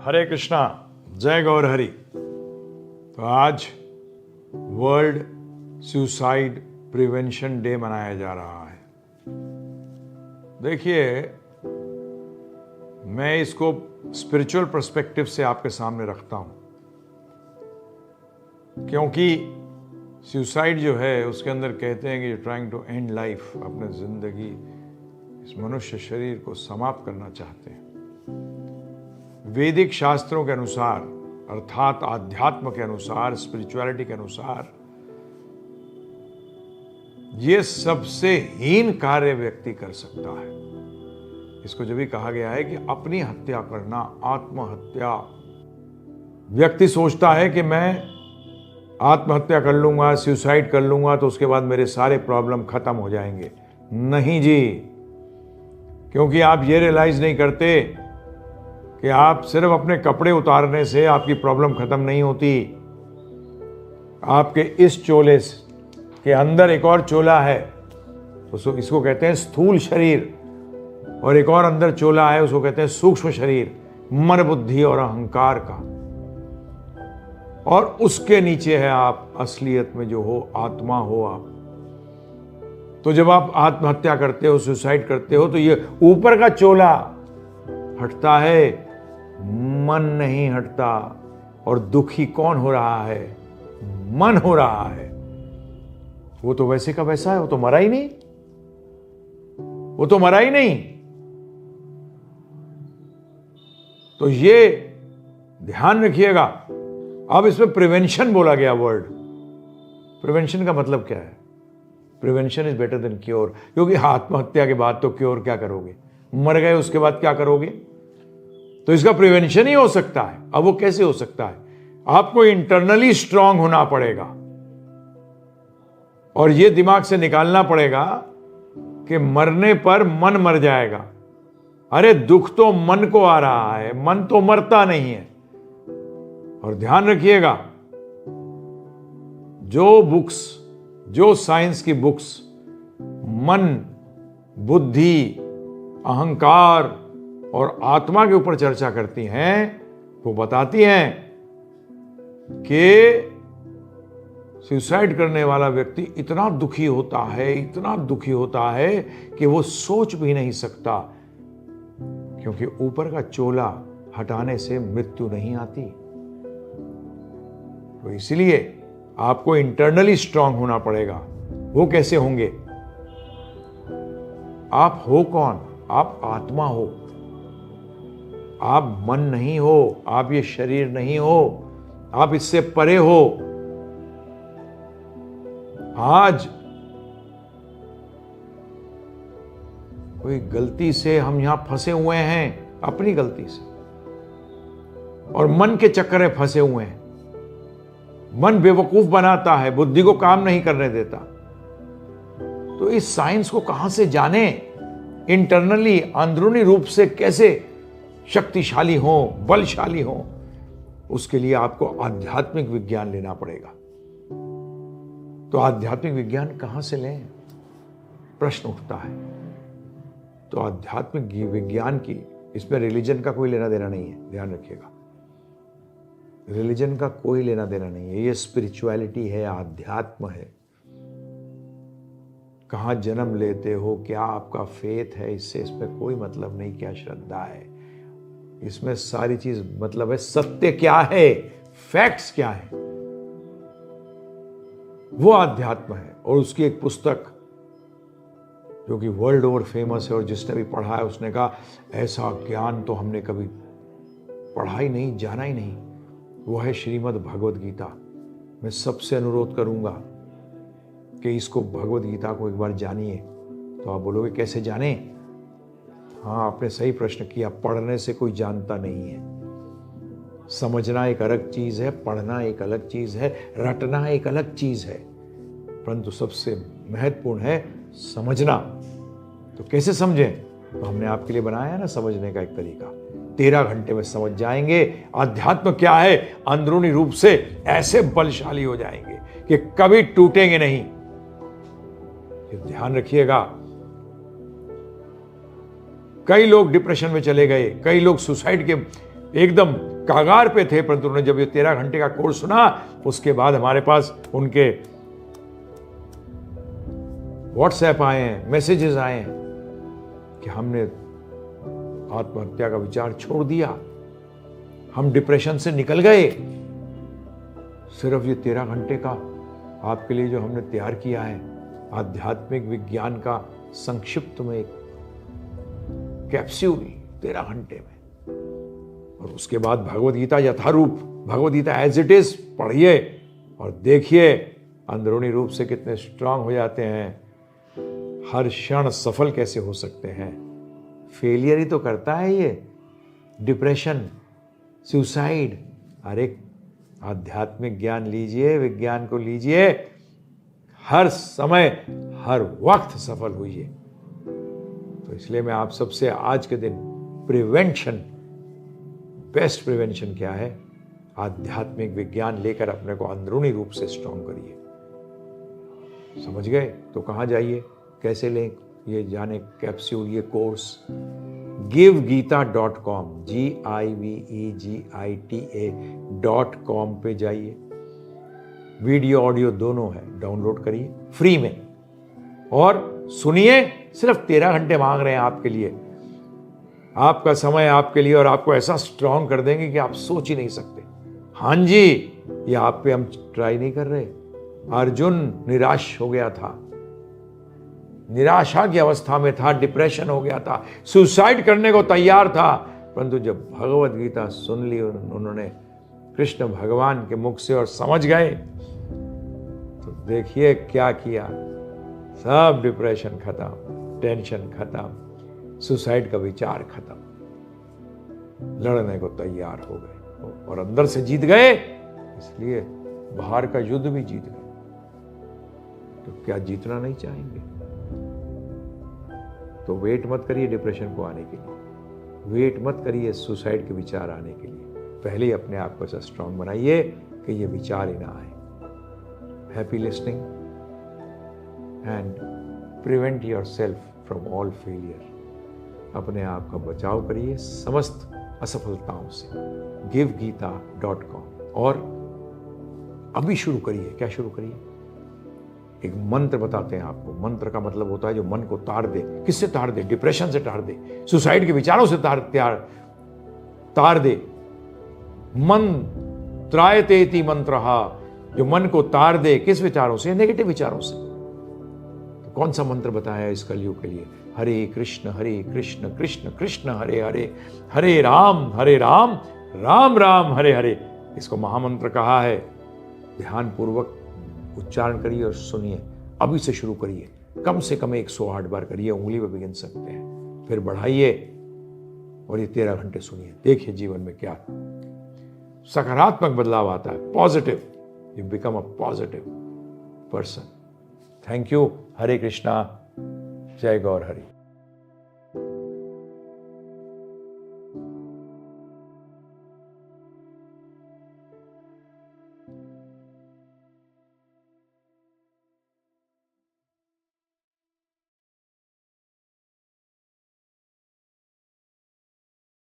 हरे कृष्णा, जय गौर हरि। तो आज वर्ल्ड सुसाइड प्रिवेंशन डे मनाया जा रहा है। देखिए, मैं इसको स्पिरिचुअल पर्सपेक्टिव से आपके सामने रखता हूं, क्योंकि सुसाइड जो है उसके अंदर कहते हैं कि you trying to end life, अपने जिंदगी इस मनुष्य शरीर को समाप्त करना चाहते हैं। वैदिक शास्त्रों के अनुसार, अर्थात आध्यात्म के अनुसार, स्पिरिचुअलिटी के अनुसार, यह सबसे हीन कार्य व्यक्ति कर सकता है। इसको जब भी कहा गया है कि अपनी हत्या करना, आत्महत्या। व्यक्ति सोचता है कि मैं आत्महत्या कर लूंगा, सुसाइड कर लूंगा तो उसके बाद मेरे सारे प्रॉब्लम खत्म हो जाएंगे। नहीं जी, क्योंकि आप ये रियलाइज नहीं करते कि आप सिर्फ अपने कपड़े उतारने से आपकी प्रॉब्लम खत्म नहीं होती। आपके इस चोले के अंदर एक और चोला है, तो इसको कहते हैं स्थूल शरीर, और एक और अंदर चोला है, उसको कहते हैं सूक्ष्म शरीर, मन, बुद्धि और अहंकार का। और उसके नीचे है आप असलियत में जो हो, आत्मा हो आप। तो जब आप आत्महत्या करते हो, सुसाइड करते हो, तो ये ऊपर का चोला हटता है, मन नहीं हटता। और दुखी कौन हो रहा है? मन हो रहा है। वो तो वैसे का वैसा है, वो तो मरा ही नहीं, वो तो मरा ही नहीं। तो ये ध्यान रखिएगा। अब इसमें प्रिवेंशन बोला गया वर्ड। प्रिवेंशन का मतलब क्या है? Prevention is better than cure. क्योंकि आत्महत्या के बाद तो क्योर क्या करोगे? मर गए उसके बाद क्या करोगे? तो इसका प्रिवेंशन ही हो सकता है। अब वो कैसे हो सकता है? आपको इंटरनली स्ट्रांग होना पड़ेगा और ये दिमाग से निकालना पड़ेगा कि मरने पर मन मर जाएगा। अरे दुख तो मन को आ रहा है, मन तो मरता नहीं है। और ध्यान रखिएगा, जो बुक्स, जो साइंस की बुक्स मन, बुद्धि, अहंकार और आत्मा के ऊपर चर्चा करती हैं, वो बताती हैं कि सुसाइड करने वाला व्यक्ति इतना दुखी होता है, इतना दुखी होता है कि वो सोच भी नहीं सकता, क्योंकि ऊपर का चोला हटाने से मृत्यु नहीं आती। तो इसलिए आपको इंटरनली स्ट्रांग होना पड़ेगा। वो कैसे होंगे? आप हो कौन? आप आत्मा हो। आप मन नहीं हो, आप ये शरीर नहीं हो, आप इससे परे हो। आज कोई गलती से हम यहां फंसे हुए हैं, अपनी गलती से, और मन के चक्कर में फंसे हुए हैं। मन बेवकूफ बनाता है, बुद्धि को काम नहीं करने देता। तो इस साइंस को कहां से जाने? इंटरनली, अंदरूनी रूप से कैसे शक्तिशाली हो, बलशाली हो, उसके लिए आपको आध्यात्मिक विज्ञान लेना पड़ेगा। तो आध्यात्मिक विज्ञान कहां से लें? प्रश्न उठता है। तो आध्यात्मिक विज्ञान की, इसमें रिलीजन का कोई लेना देना नहीं है, ध्यान रखिएगा। रिलीजन का कोई लेना देना नहीं है। ये स्पिरिचुअलिटी है, आध्यात्म है। कहां जन्म लेते हो, क्या आपका फेथ है, इससे इसमें कोई मतलब नहीं। क्या श्रद्धा है, इसमें सारी चीज मतलब है। सत्य क्या है, फैक्ट्स क्या है, वो आध्यात्म है। और उसकी एक पुस्तक जो कि वर्ल्ड ओवर फेमस है, और जिसने भी पढ़ा है उसने कहा ऐसा ज्ञान तो हमने कभी पढ़ा ही नहीं, जाना ही नहीं। वो है श्रीमद् भगवद गीता। मैं सबसे अनुरोध करूंगा कि इसको, भगवद गीता को एक बार जानिए। तो आप बोलोगे कैसे जाने? हाँ, आपने सही प्रश्न किया। पढ़ने से कोई जानता नहीं है। समझना एक अलग चीज है, पढ़ना एक अलग चीज है, रटना एक अलग चीज है, परंतु सबसे महत्वपूर्ण है समझना। तो कैसे समझें? तो हमने आपके लिए बनाया है ना समझने का एक तरीका। 13 घंटे में समझ जाएंगे आध्यात्म क्या है। अंदरूनी रूप से ऐसे बलशाली हो जाएंगे कि कभी टूटेंगे नहीं। ध्यान रखिएगा, कई लोग डिप्रेशन में चले गए, कई लोग सुसाइड के एकदम कागार पे थे, परंतु उन्होंने जब ये 13 घंटे का कोर्स सुना, उसके बाद हमारे पास उनके व्हाट्सएप आए हैं, मैसेजेस आए हैं कि हमने आत्महत्या का विचार छोड़ दिया, हम डिप्रेशन से निकल गए। सिर्फ ये 13 घंटे का आपके लिए जो हमने तैयार किया है, आध्यात्मिक विज्ञान का संक्षिप्त में एक कैप्सूल 13 घंटे में, और उसके बाद Bhagavad Gita Yatharup, Bhagavad Gita as it is पढ़िए और देखिए अंदरूनी रूप से कितने स्ट्रांग हो जाते हैं, हर क्षण सफल कैसे हो सकते हैं। फेलियर ही तो करता है ये, डिप्रेशन, सुसाइड। अरे आध्यात्मिक ज्ञान लीजिए, विज्ञान को लीजिए, हर समय हर वक्त सफल होइए। तो इसलिए मैं आप सबसे आज के दिन प्रिवेंशन, बेस्ट प्रिवेंशन क्या है, आध्यात्मिक विज्ञान लेकर अपने को अंदरूनी रूप से स्ट्रांग करिए। समझ गए? तो कहाँ जाइए, कैसे लें ये जाने कैप्सूल, ये कोर्स? givegita.com, GIVEGITA.com पे जाइए। वीडियो ऑडियो दोनों है, डाउनलोड करिए फ्री में और सुनिए। सिर्फ 13 घंटे मांग रहे हैं आपके लिए, आपका समय आपके लिए, और आपको ऐसा स्ट्रांग कर देंगे कि आप सोच ही नहीं सकते। हाँ जी, ये आप पे हम ट्राई नहीं कर रहे। अर्जुन निराश हो गया था, निराशा की अवस्था में था, डिप्रेशन हो गया था, सुसाइड करने को तैयार था, परंतु जब भगवद गीता सुन ली उन्होंने कृष्ण भगवान के मुख से और समझ गए, तो देखिए क्या किया। सब डिप्रेशन खत्म, टेंशन खत्म, सुसाइड का विचार खत्म, लड़ने को तैयार हो गए और अंदर से जीत गए, इसलिए बाहर का युद्ध भी जीत गए। तो क्या जीतना नहीं चाहेंगे? तो वेट मत करिए डिप्रेशन को आने के लिए, वेट मत करिए सुसाइड के विचार आने के लिए। पहले ही अपने आप को ऐसा स्ट्रांग बनाइए कि ये विचार ही ना आए। Happy listening and prevent yourself from all failure. अपने आप का बचाव करिए समस्त असफलताओं से। givegita.com। और अभी शुरू करिए। क्या शुरू करिए? एक मंत्र बताते हैं आपको। मंत्र का मतलब होता है जो मन को तार दे। किससे तार दे? डिप्रेशन से तार दे, सुसाइड के विचारों से तार दे। मन त्रायते इति मंत्रहा, जो मन को तार दे। किस विचारों से? नेगेटिव विचारों से। तो कौन सा मंत्र बताया इस कलयुग के लिए? हरे कृष्ण कृष्ण कृष्ण हरे हरे, हरे राम राम राम हरे हरे। इसको महामंत्र कहा है। ध्यान पूर्वक उच्चारण करिए और सुनिए। अभी से शुरू करिए, कम से कम 108 बार करिए, उंगली पे भी गिन सकते हैं। फिर बढ़ाइए और ये 13 घंटे सुनिए। देखिए जीवन में क्या सकारात्मक बदलाव आता है। Positive, you become a positive person. Thank you. Hare Krishna, जय गौर हरि।